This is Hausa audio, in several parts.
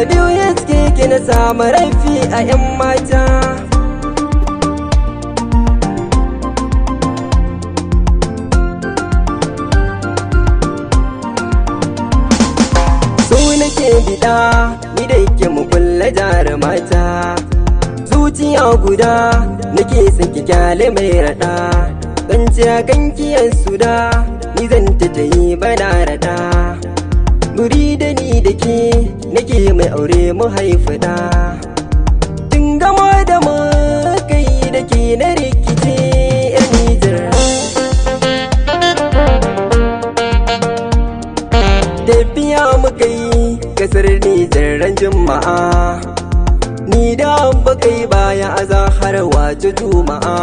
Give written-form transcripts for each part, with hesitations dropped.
da biyu ya suke ki na samu rafi a 'yan mata. So nake bida ni da yake mu kulla jarumata, zuciya guda nake son ki kyale mai raɗa, dan ce gankiyan su da ni zan ta yi bana raɗa. Buri da ni da ke nake mai aure mu haifi da, tun gama da mu kai da ke na rikice 'yan Nijar. Tafiya muka yi kasar Nijar ran Juma'a, ni da baka yi baya a zahar wace Juma'a.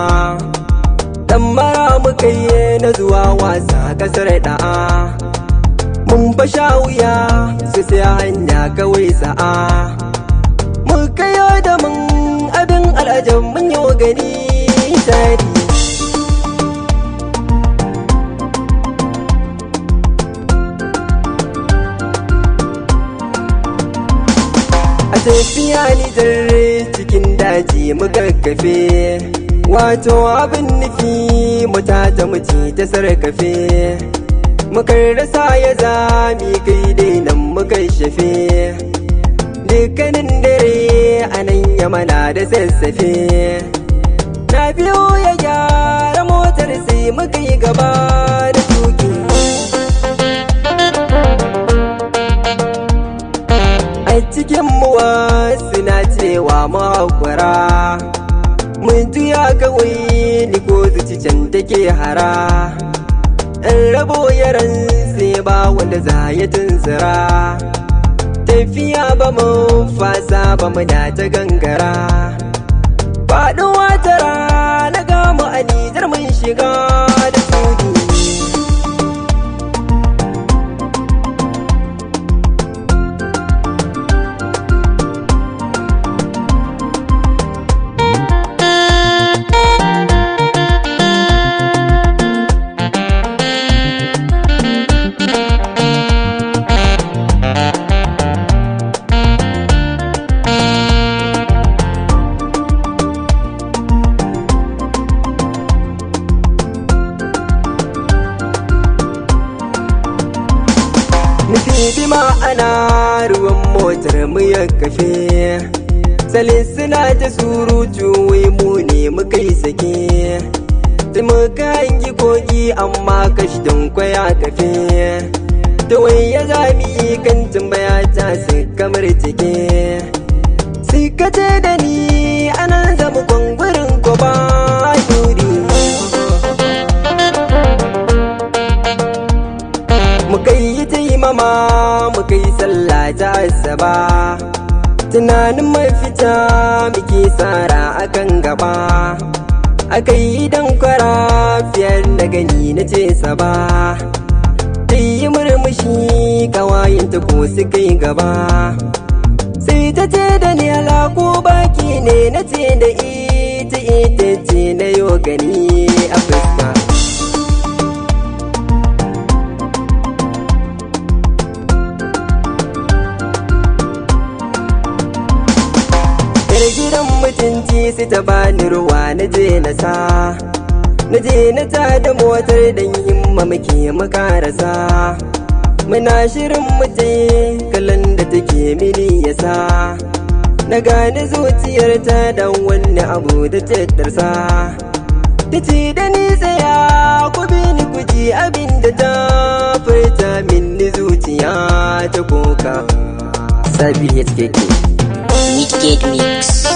Dan mara muka yi na zuwa wasa kasar da'a, mun fasha wuya su sai hanya kawai sa'a. Muka yi da mun abin al'ajab mun yi gani tari. A tafiya Nijar cikin daji muka kafe, wato abin nufi muta ta muci ta sarkafe. Muka rasa ya zami kai dai nan muka shafe, dukkanin dare a nan Yamana da sassafe. Na biyo ya gyara motar sai muka yi gaba da tuki. A cikin muwa suna cewa mahaukura, mun juya kawai ni ko zuci can take hara. In rabo yaran sai ba wanda za ya tunzura, tafiya ba mu fasa ba mu da ta gangara. Faɗuwa tara na gamu a Nijar mun shiga da tudu. Nufi ma'ana ruwan motar mu ya kafe, salin suna ta surutu wai mu ne muka yi sake. Ta muka hangi kogi amma kashi don kwaya kafe, ta wai ya zami kan tambaya ta su kamar take. Suka ce da ni anan zama gwangwarin ko ba yuri. Muka yi taimama muka yi sallah ta asaba, tunanin mafita muke tsara akan gaba. Aka yi dankwara fiyar da gani na ce saba, ta yi murmushi kawayenta ko suka yi gaba. Sai ta ce da ni alaƙo baki ne na ce da ita ce na yo gani a fuska. Gidan mutunci su ta bani ruwa na je na sa, na je na ta da motar dan himma muke makarasa. Muna shirin muje kalan da take mini yasa, na gane zuciyarta dan wani abu da tattarsa. Ta ce da ni tsaya ku bi ni ku ji abin da ta furta mini zuciya ta koka. Sabi HKK Midgate Mix.